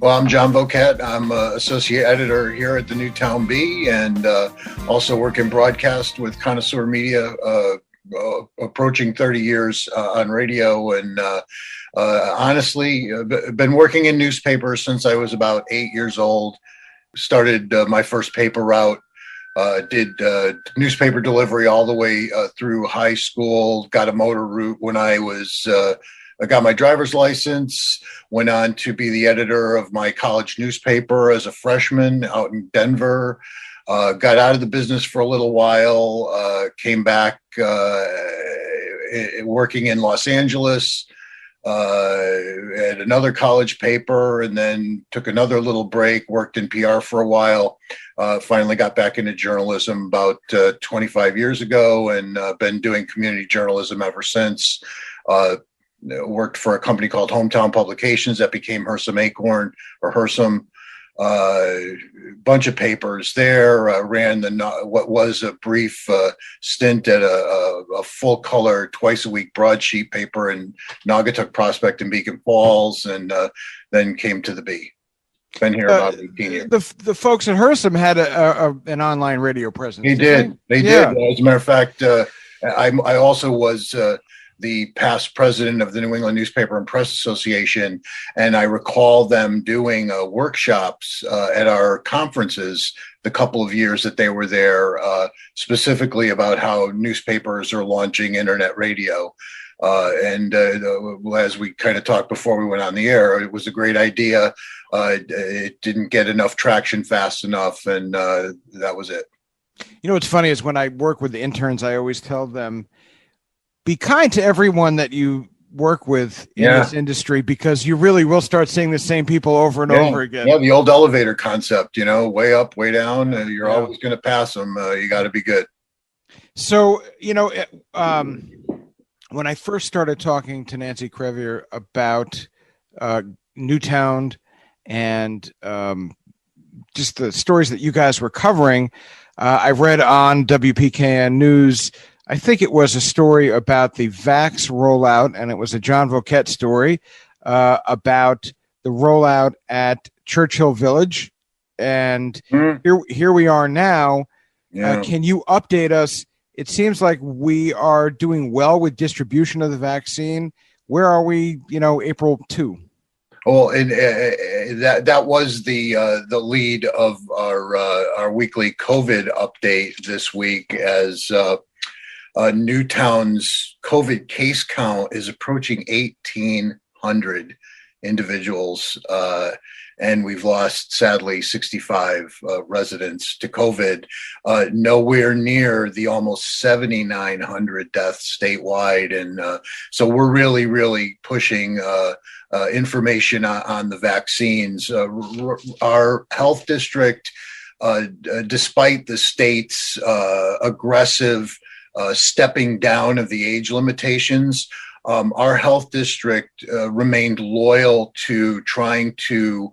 Well, I'm John Voket. I'm associate editor here at the Newtown Bee, and also work in broadcast with Connoisseur Media, approaching 30 years on radio. And honestly, been working in newspapers since I was about 8 years old. Started my first paper route. Did newspaper delivery all the way through high school. Got a motor route when I got my driver's license, went on to be the editor of my college newspaper as a freshman out in Denver. Got out of the business for a little while, came back working in Los Angeles at another college paper, and then took another little break, worked in PR for a while. Finally got back into journalism about 25 years ago, and been doing community journalism ever since. Worked for a company called Hometown Publications that became Hersum Acorn or Hersum. Bunch of papers there. Ran what was a brief stint at a full color twice a week broadsheet paper in Naugatuck Prospect and Beacon Falls, and then came to the Bee. Been here about 18 years. The folks at Hersum had an online radio presence. They did. As a matter of fact, I also was the past president of the New England Newspaper and Press Association, and I recall them doing workshops at our conferences the couple of years that they were there, specifically about how newspapers are launching internet radio. And as we kind of talked before we went on the air, it was a great idea. It didn't get enough traction fast enough, and that was it. You know what's funny is when I work with the interns, I always tell them, be kind to everyone that you work with in this industry, because you really will start seeing the same people over and over again. Yeah, the old elevator concept, way up, way down. You're always going to pass them. You got to be good. So, when I first started talking to Nancy Crevier about Newtown and just the stories that you guys were covering, I read on WPKN News, I think it was a story about the Vax rollout, and it was a John Voket story about the rollout at Churchill Village. And here we are now. Yeah. Can you update us? It seems like we are doing well with distribution of the vaccine. Where are we, April 2? Well, that was the lead of our weekly COVID update this week, as Newtown's COVID case count is approaching 1,800 individuals, and we've lost, sadly, 65 residents to COVID, nowhere near the almost 7,900 deaths statewide. And so we're really, really pushing information on the vaccines. Our health district, despite the state's aggressive stepping down of the age limitations, our health district remained loyal to trying to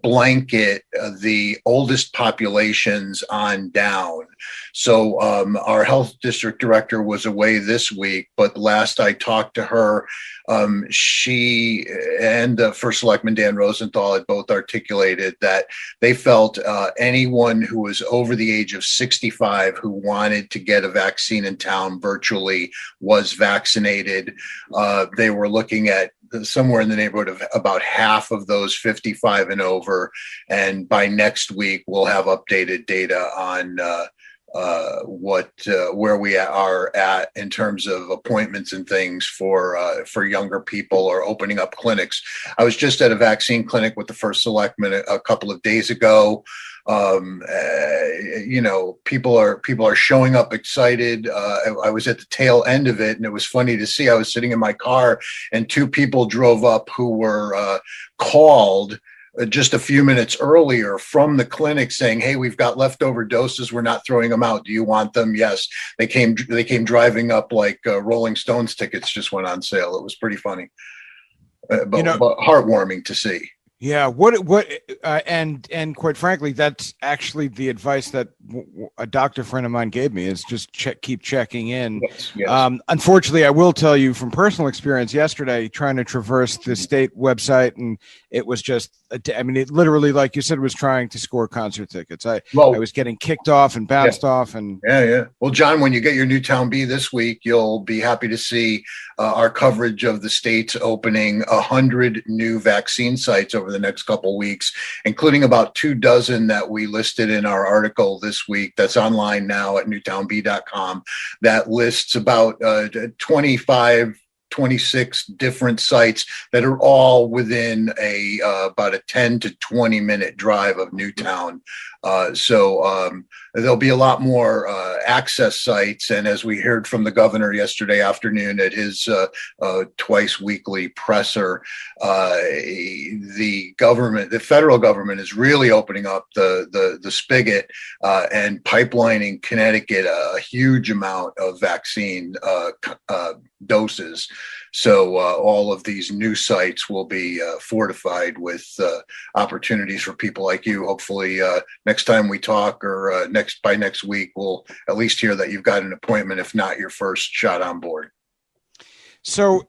blanket the oldest populations on down. So our health district director was away this week, but last I talked to her, she and First Selectman Dan Rosenthal had both articulated that they felt anyone who was over the age of 65 who wanted to get a vaccine in town virtually was vaccinated. They were looking at somewhere in the neighborhood of about half of those 55 and over. And by next week, we'll have updated data on where we are at in terms of appointments and things for younger people, or opening up clinics. I was just at a vaccine clinic with the First Selectman a couple of days ago. People are showing up excited. I was at the tail end of it, and it was funny to see. I was sitting in my car, and two people drove up who were called just a few minutes earlier from the clinic saying, "Hey, we've got leftover doses. We're not throwing them out. Do you want them?" Yes. They came driving up like Rolling Stones tickets just went on sale. It was pretty funny, but heartwarming to see. Yeah. And quite frankly, that's actually the advice that a doctor friend of mine gave me is just keep checking in. Yes. Unfortunately, I will tell you from personal experience yesterday, trying to traverse the state website, and it was just, I mean, it literally, like you said, was trying to score concert tickets. I Well, was getting kicked off and yeah. bounced off, and Yeah. Well, John, when you get your Newtown Bee this week, you'll be happy to see our coverage of the state's opening 100 new vaccine sites over the next couple of weeks, including about 24 that we listed in our article this week. That's online now at newtownbee.com. That lists about 25 26 different sites that are all within about a 10 to 20 minute drive of Newtown. There'll be a lot more access sites. And as we heard from the governor yesterday afternoon at his twice weekly presser, the federal government is really opening up the spigot and pipelining Connecticut a huge amount of vaccine doses. So all of these new sites will be fortified with opportunities for people like you. Hopefully next time we talk or by next week, we'll at least hear that you've got an appointment, if not your first shot on board. So,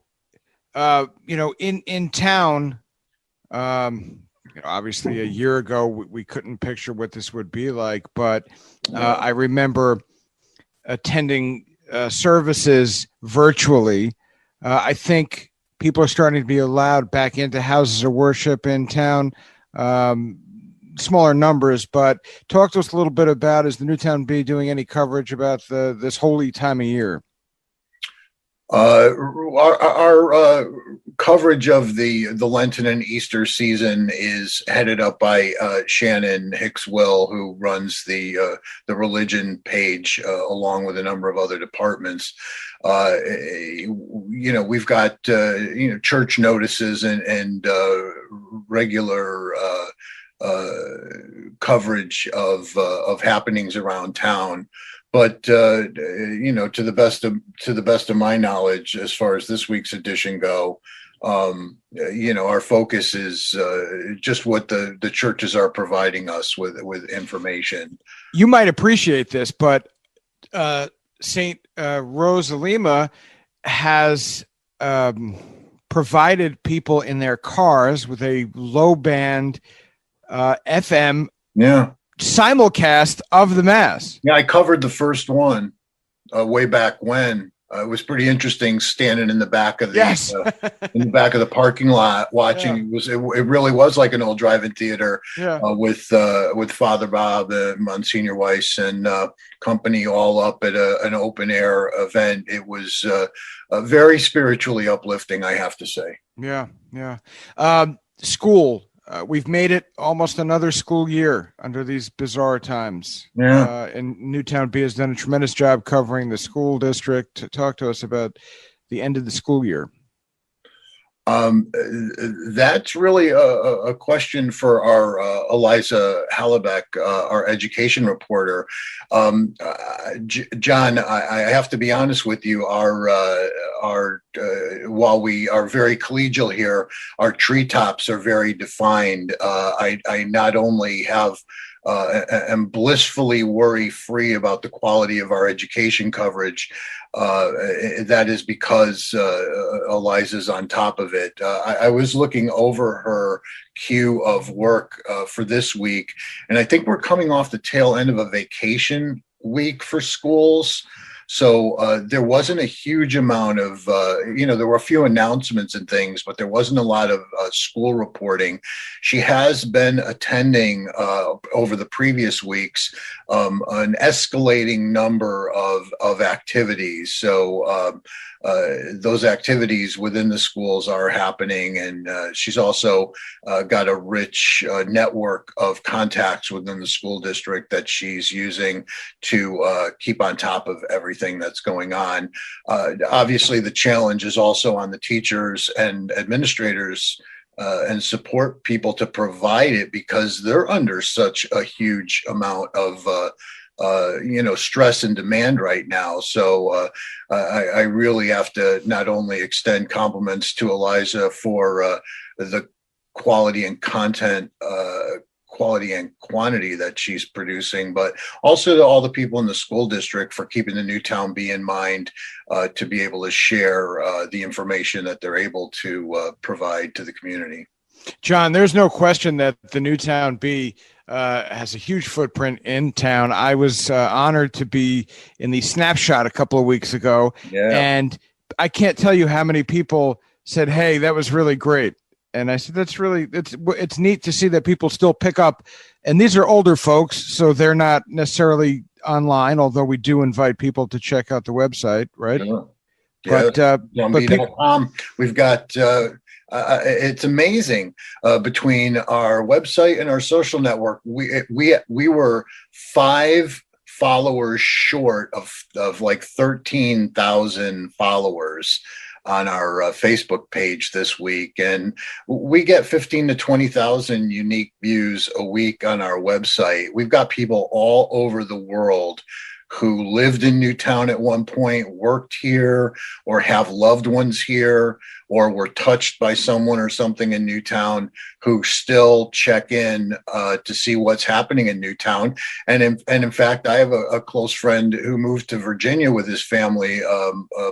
in town, obviously a year ago, we couldn't picture what this would be like, but I remember attending services virtually. I think people are starting to be allowed back into houses of worship in town. Smaller numbers, but talk to us a little bit about, is the Newtown Bee doing any coverage about this holy time of year? Our coverage of the Lenten and Easter season is headed up by Shannon Hicks-Will, who runs the religion page along with a number of other departments. We've got church notices and regular coverage of happenings around town. But to the best of my knowledge, as far as this week's edition go, our focus is just what the churches are providing us with information. You might appreciate this, but St. Rosalima has provided people in their cars with a low band FM simulcast of the Mass. Yeah, I covered the first one way back when. It was pretty interesting standing in the back of the parking lot watching. Yeah. It really was like an old drive-in theater with Father Bob, Monsignor Weiss, and company all up at an open air event. It was very spiritually uplifting, I have to say. Yeah. School. We've made it almost another school year under these bizarre times. Yeah. And Newtown Bee has done a tremendous job covering the school district. Talk to us about the end of the school year. That's really a question for our Eliza Hallebeck, our education reporter. John, I have to be honest with you. Our while we are very collegial here, our treetops are very defined. I not only have am blissfully worry-free about the quality of our education coverage. That is because Eliza's on top of it. I was looking over her queue of work for this week, and I think we're coming off the tail end of a vacation week for schools. So there wasn't a huge amount of, there were a few announcements and things, but there wasn't a lot of school reporting. She has been attending over the previous weeks an escalating number of activities. So those activities within the schools are happening, and she's also got a rich network of contacts within the school district that she's using to keep on top of everything that's going on. Obviously, the challenge is also on the teachers and administrators and support people to provide it, because they're under such a huge amount of stress and demand right now. So I really have to not only extend compliments to Eliza for the quality and content, quality and quantity that she's producing, but also to all the people in the school district for keeping the Newtown Bee in mind, to be able to share the information that they're able to provide to the community. John, there's no question that the Newtown Bee has a huge footprint in town. I was honored to be in the snapshot a couple of weeks ago, and I can't tell you how many people said, "Hey, that was really great." And I said, it's neat to see that people still pick up, and these are older folks, so they're not necessarily online, although we do invite people to check out the website, right? Sure. But we've got, it's amazing, between our website and our social network, we were 5 followers short of like 13,000 followers on our Facebook page this week, and we get 15 to 20,000 unique views a week on our website. We've got people all over the world who lived in Newtown at one point, worked here, or have loved ones here, or were touched by someone or something in Newtown, who still check in to see what's happening in Newtown. And in fact, I have a close friend who moved to Virginia with his family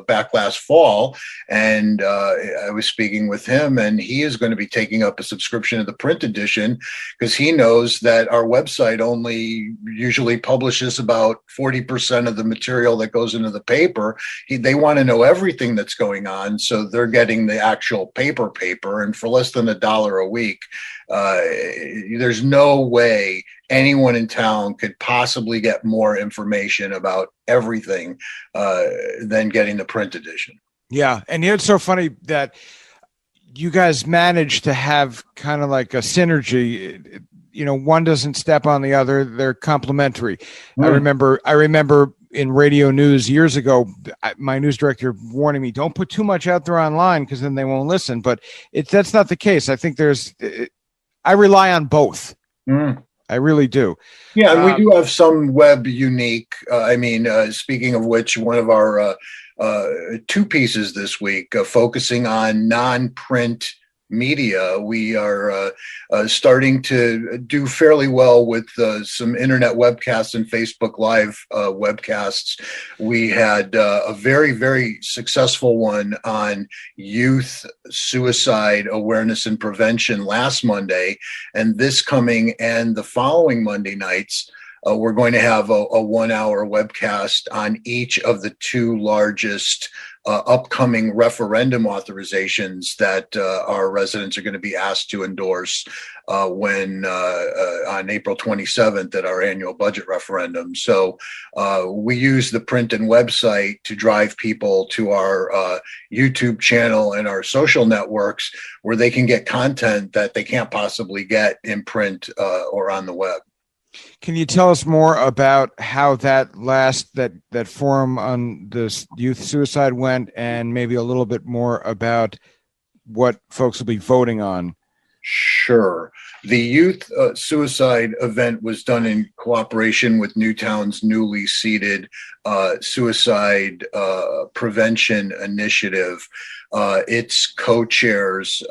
back last fall, and I was speaking with him, and he is going to be taking up a subscription to the print edition because he knows that our website only usually publishes about 40% of the material that goes into the paper. They want to know everything that's going on, so they're getting the actual paper, and for less than $1 a week, there's no way anyone in town could possibly get more information about everything than getting the print edition. Yeah, and it's so funny that you guys managed to have kind of like a synergy. You know, one doesn't step on the other; they're complementary. I remember in radio news years ago, my news director warning me, don't put too much out there online because then they won't listen. But that's not the case. I think I rely on both. I really do. Yeah, and we do have some web unique. Speaking of which, one of our 2 pieces this week focusing on non-print media. We are starting to do fairly well with some internet webcasts and Facebook Live webcasts. We had a very, very successful one on youth suicide awareness and prevention last Monday, and this coming and the following Monday nights, we're going to have a 1-hour webcast on each of the 2 largest upcoming referendum authorizations that our residents are going to be asked to endorse when on April 27th at our annual budget referendum. So we use the print and website to drive people to our YouTube channel and our social networks where they can get content that they can't possibly get in print or on the web. Can you tell us more about how that forum on this youth suicide went, and maybe a little bit more about what folks will be voting on? Sure. The youth suicide event was done in cooperation with Newtown's newly seeded suicide prevention initiative. Its co-chairs,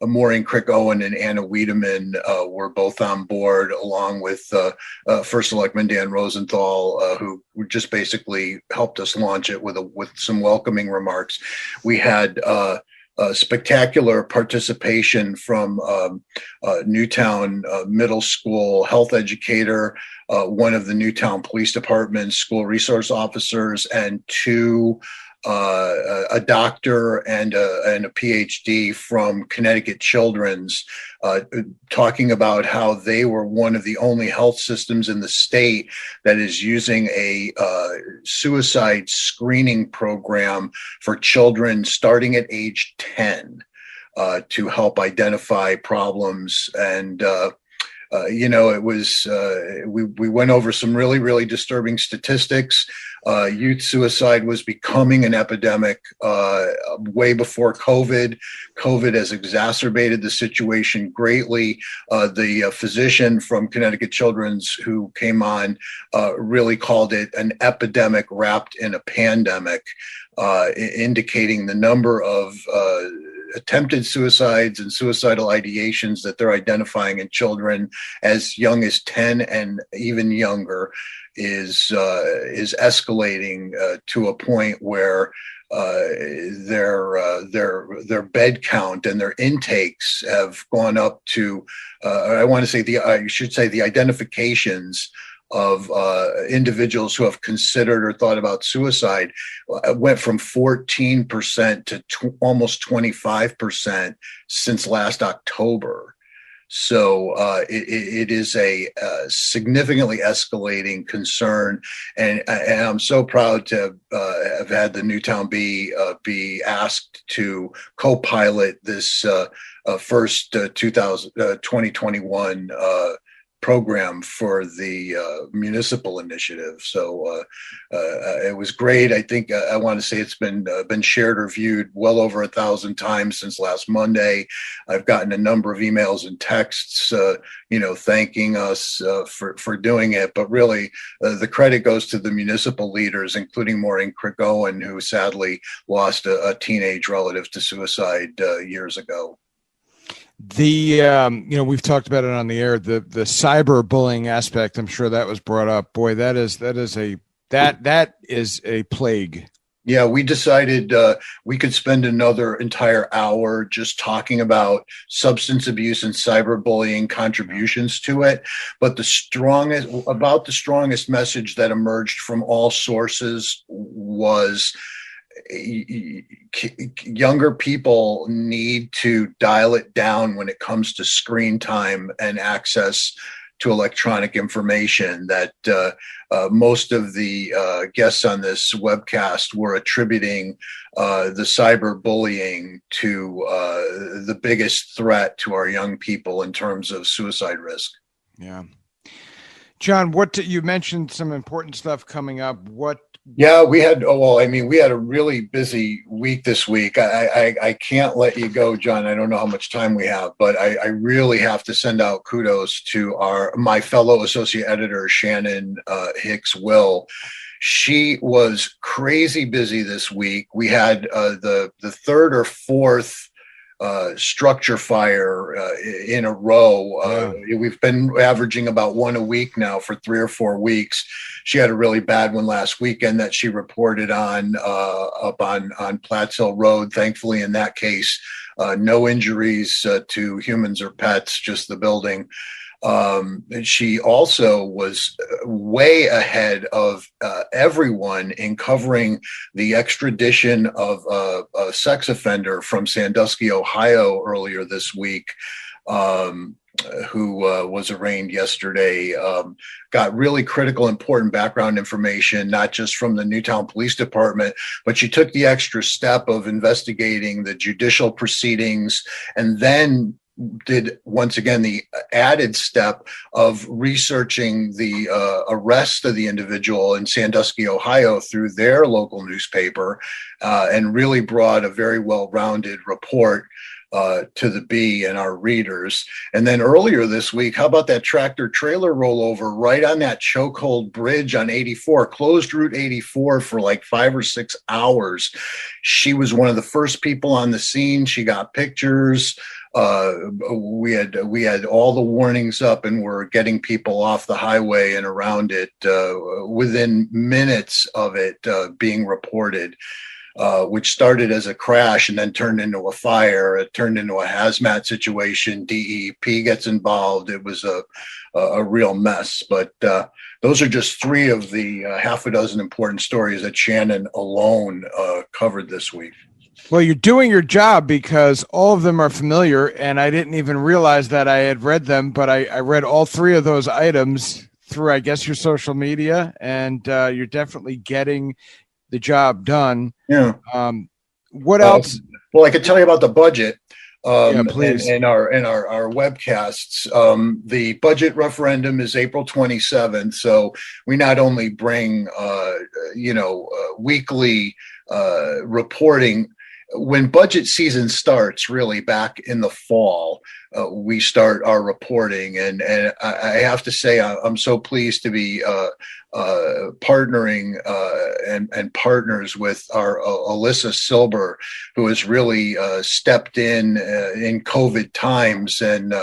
Maureen Crick-Owen and Anna Wiedemann, were both on board, along with First Selectman Dan Rosenthal, who just basically helped us launch it with some welcoming remarks. We had spectacular participation from Newtown Middle School health educator, one of the Newtown Police Department school resource officers, and 2 a doctor and a PhD from Connecticut Children's, talking about how they were one of the only health systems in the state that is using a suicide screening program for children starting at age 10 to help identify problems. And it was we went over some really, really disturbing statistics. Youth suicide was becoming an epidemic way before COVID. COVID has exacerbated the situation greatly. The physician from Connecticut Children's who came on really called it an epidemic wrapped in a pandemic, indicating the number of attempted suicides and suicidal ideations that they're identifying in children as young as 10 and even younger is escalating to a point where their bed count and their intakes have gone up to I should say the identifications of individuals who have considered or thought about suicide went from 14% to almost 25% since last October. So it is a significantly escalating concern, and I'm so proud to have had the Newtown Bee be asked to co-pilot this first 2021 program for the municipal initiative. So it was great. I think I want to say it's been shared or viewed well over 1,000 times since last Monday. I've gotten a number of emails and texts, thanking us for doing it. But really, the credit goes to the municipal leaders, including Maureen Crigowan, who sadly lost a teenage relative to suicide years ago. We've talked about it on the air, the cyberbullying aspect. I'm sure that was brought up. Boy, that is a plague. Yeah, we decided we could spend another entire hour just talking about substance abuse and cyberbullying contributions to it. But the strongest message that emerged from all sources was younger people need to dial it down when it comes to screen time and access to electronic information. That most of the guests on this webcast were attributing the cyberbullying to the biggest threat to our young people in terms of suicide risk. Yeah. John, you mentioned some important stuff coming up. Yeah, we had a really busy week this week. I can't let you go, John. I don't know how much time we have, but I really have to send out kudos to my fellow associate editor, Shannon Hicks Will. She was crazy busy this week. We had the third or fourth structure fire in a row. We've been averaging about one a week now for 3 or 4 weeks. She had a really bad one last weekend that she reported on up on Platts Hill Road. Thankfully, in that case, no injuries to humans or pets, just the building. She also was way ahead of everyone in covering the extradition of a sex offender from Sandusky, Ohio earlier this week, who was arraigned yesterday. Got really critical, important background information, not just from the Newtown Police Department, but she took the extra step of investigating the judicial proceedings and then did once again the added step of researching the arrest of the individual in Sandusky, Ohio through their local newspaper, and really brought a very well-rounded report to the Bee and our readers. And then earlier this week, how about that tractor trailer rollover right on that chokehold bridge on 84, closed Route 84 for like 5 or 6 hours. She was one of the first people on the scene. She got pictures. We had all the warnings up, and we're getting people off the highway and around it within minutes of it being reported. Which started as a crash and then turned into a fire. It turned into a hazmat situation. DEP gets involved. It was a real mess. But those are just 3 of the half a dozen important stories that Shannon alone covered this week. Well, you're doing your job because all of them are familiar, and I didn't even realize that I had read them, but I read all 3 of those items through, I guess, your social media, and you're definitely getting the job done. Yeah. What else? Well, I could tell you about the budget. Please. And our webcasts. The budget referendum is April 27th. So we not only bring, weekly reporting. When budget season starts, really back in the fall, we start our reporting. And I have to say, I'm so pleased to be partnering and partners with our Alyssa Silber, who has really stepped in COVID times and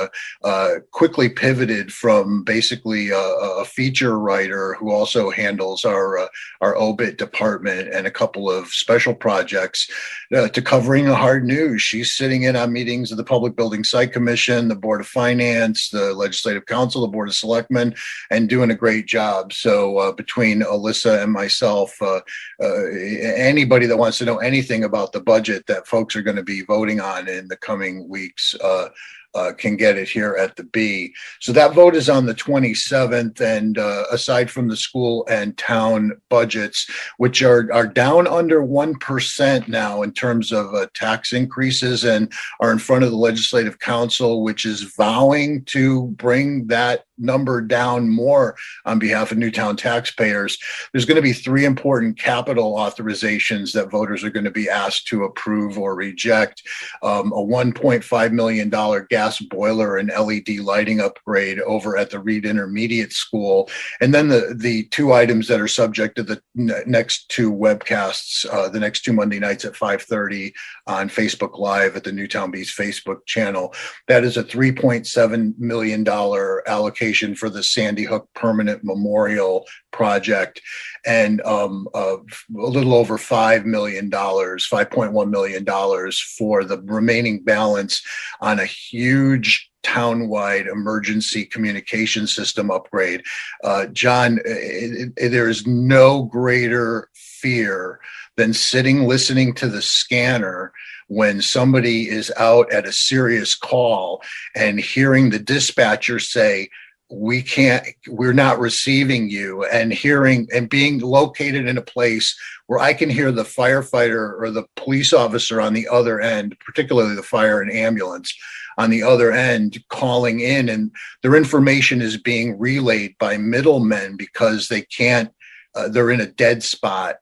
quickly pivoted from basically a feature writer who also handles our obit department and a couple of special projects to covering the hard news. She's sitting in on meetings of the Public Building Site Commission, the Board of Finance, the Legislative Council, the Board of Selectmen, and doing a great job. So between Alyssa and myself, anybody that wants to know anything about the budget that folks are going to be voting on in the coming weeks can get it here at the Bee. So that vote is on the 27th. And aside from the school and town budgets, which are down under 1% now in terms of tax increases, and are in front of the Legislative Council, which is vowing to bring that number down more on behalf of Newtown taxpayers. There's going to be three important capital authorizations that voters are going to be asked to approve or reject. A $1.5 million gas boiler and LED lighting upgrade over at the Reed Intermediate School. And then the two items that are subject to the next two webcasts, the next two Monday nights at 5:30 on Facebook Live at the Newtown Bee's Facebook channel. That is a $3.7 million allocation for the Sandy Hook Permanent Memorial Project, and a little over $5 million, $5.1 million for the remaining balance on a huge townwide emergency communication system upgrade. John, there is no greater fear than sitting listening to the scanner when somebody is out at a serious call and hearing the dispatcher say, we're not receiving you, and hearing and being located in a place where I can hear the firefighter or the police officer on the other end, particularly the fire and ambulance on the other end, calling in, and their information is being relayed by middlemen because they can't. They're in a dead spot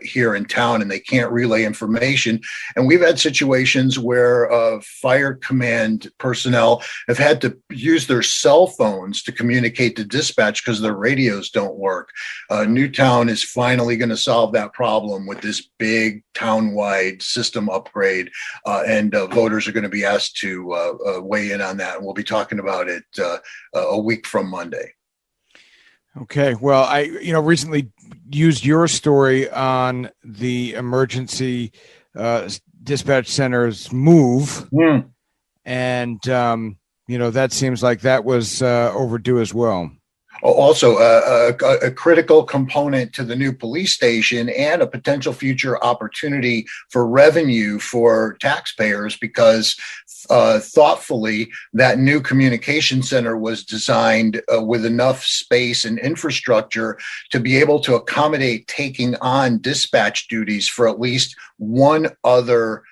here in town and they can't relay information. And we've had situations where fire command personnel have had to use their cell phones to communicate to dispatch because their radios don't work. Newtown is finally going to solve that problem with this big town-wide system upgrade, and voters are going to be asked to weigh in on that. And we'll be talking about it a week from Monday. Okay. Well, I recently used your story on the emergency dispatch center's move. And, that seems like that was overdue as well. Also, a critical component to the new police station and a potential future opportunity for revenue for taxpayers, because thoughtfully, that new communication center was designed with enough space and infrastructure to be able to accommodate taking on dispatch duties for at least one other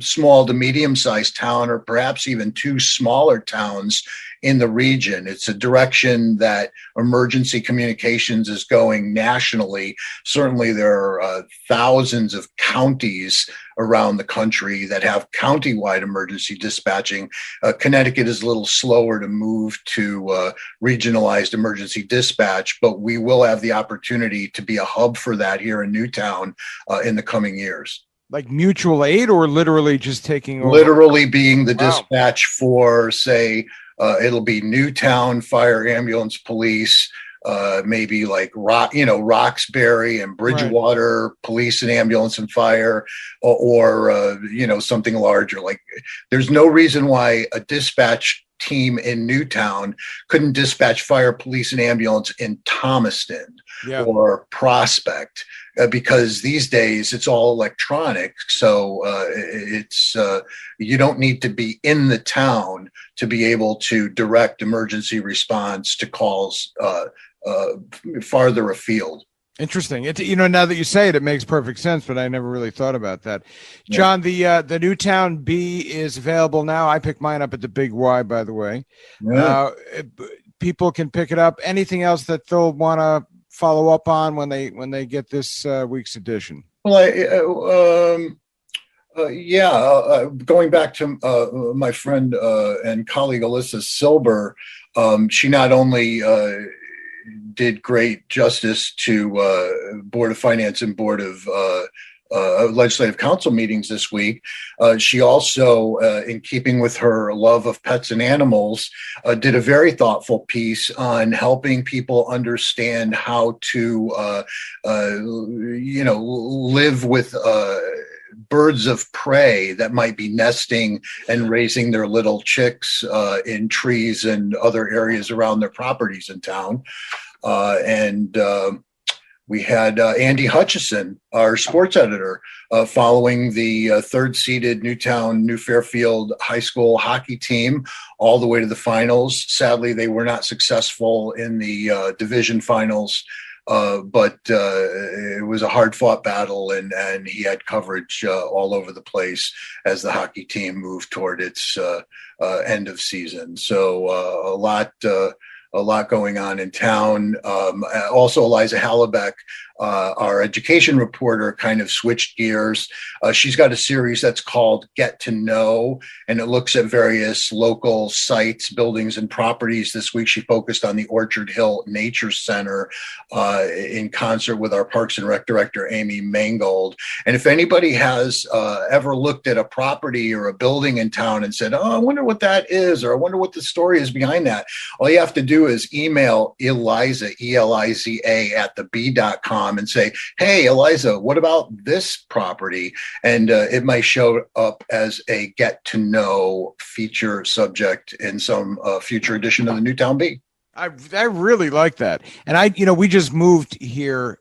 small to medium-sized town, or perhaps even two smaller towns in the region. It's a direction that emergency communications is going nationally. Certainly, there are thousands of counties around the country that have countywide emergency dispatching. Connecticut is a little slower to move to regionalized emergency dispatch, but we will have the opportunity to be a hub for that here in Newtown in the coming years. Like mutual aid, or literally just taking over? Literally being the dispatch for, say, it'll be Newtown Fire Ambulance Police, maybe like Roxbury and Bridgewater, right, Police and Ambulance and Fire, or something larger. Like, there's no reason why a dispatch team in Newtown couldn't dispatch fire, police, and ambulance in Thomaston or Prospect, because these days it's all electronic. So it's you don't need to be in the town to be able to direct emergency response to calls farther afield. Interesting. Now that you say it, it makes perfect sense, but I never really thought about that. John, the Newtown Bee is available now. I picked mine up at the Big Y, by the way. People can pick it up. Anything else that they'll want to follow up on when they get this week's edition? Well, Going back to my friend and colleague Alyssa Silber, she not only did great justice to Board of Finance and Board of Legislative Council meetings this week. She also, in keeping with her love of pets and animals, did a very thoughtful piece on helping people understand how to, live with birds of prey that might be nesting and raising their little chicks in trees and other areas around their properties in town. We had Andy Hutchison, our sports editor, following the third-seeded Newtown New Fairfield High School hockey team all the way to the finals. Sadly, they were not successful in the division finals, but it was a hard-fought battle, and he had coverage all over the place as the hockey team moved toward its end of season. So a lot going on in town. Also, Eliza Hallebeck, our education reporter, kind of switched gears. She's got a series that's called Get to Know, and it looks at various local sites, buildings, and properties. This week, she focused on the Orchard Hill Nature Center in concert with our Parks and Rec director, Amy Mangold. And if anybody has ever looked at a property or a building in town and said, oh, I wonder what that is, or I wonder what the story is behind that, all you have to do is email Eliza, Eliza, at thebee.com and say, hey, Eliza, what about this property? And it might show up as a get to know feature subject in some future edition of the Newtown Bee. I really like that. And we just moved here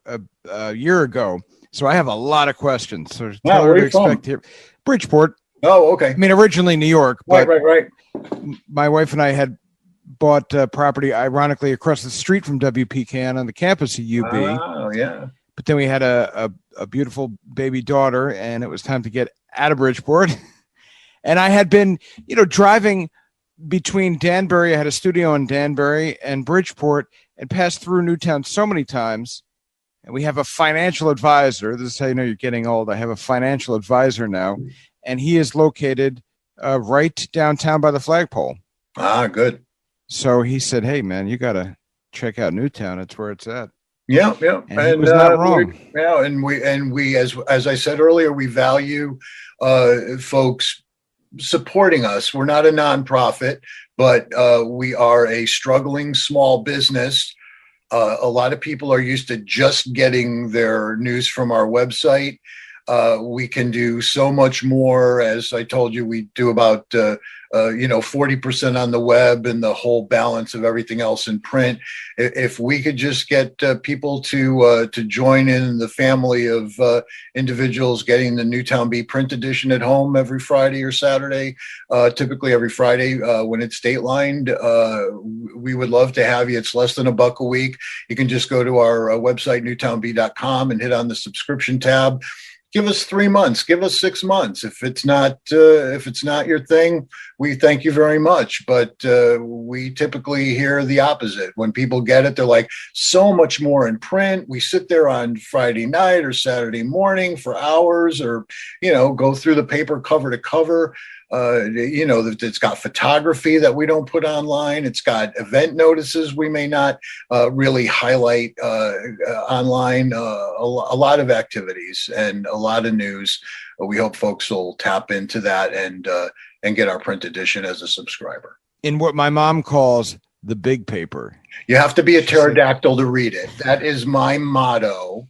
a year ago, so I have a lot of questions. So tell her to expect here. Bridgeport. Oh, okay. I mean, originally New York, but right. My wife and I had bought property, ironically, across the street from WPCAN on the campus of UB. Oh, yeah. But then we had a beautiful baby daughter, and it was time to get out of Bridgeport. And I had been, driving between Danbury. I had a studio in Danbury and Bridgeport, and passed through Newtown so many times. And we have a financial advisor. This is how you know you're getting old. I have a financial advisor now, and he is located right downtown by the flagpole. Ah, good. So he said, hey, man, you got to check out Newtown. It's where it's at. Yeah. And he was not wrong. And we, as I said earlier, we value folks supporting us. We're not a nonprofit, but we are a struggling small business. A lot of people are used to just getting their news from our website. We can do so much more. As I told you, we do about 40% on the web and the whole balance of everything else in print. If we could just get people to join in the family of individuals getting the Newtown Bee print edition at home every Friday or Saturday, typically every Friday when it's datelined, we would love to have you. It's less than $1 a week. You can just go to our website, newtownbee.com, and hit on the subscription tab. Give us 3 months, give us 6 months. If it's not your thing, we thank you very much. But we typically hear the opposite. When people get it, they're like, so much more in print. We sit there on Friday night or Saturday morning for hours, or go through the paper cover to cover. It's got photography that we don't put online. It's got event notices we may not really highlight online. A lot of activities and a lot of news. We hope folks will tap into that and get our print edition as a subscriber. In what my mom calls the big paper. You have to be a pterodactyl to read it. That is my motto.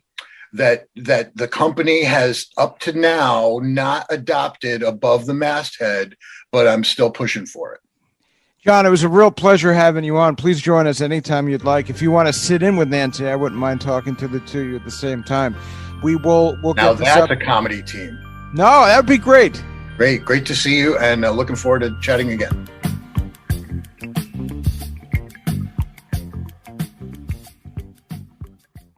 That the company has up to now not adopted above the masthead, but I'm still pushing for it. John, it was a real pleasure having you on. Please join us anytime you'd like. If you want to sit in with Nancy, I wouldn't mind talking to the two of you at the same time. We'll now get this that's up. A comedy team. No, that would be great. Great to see you, and looking forward to chatting again.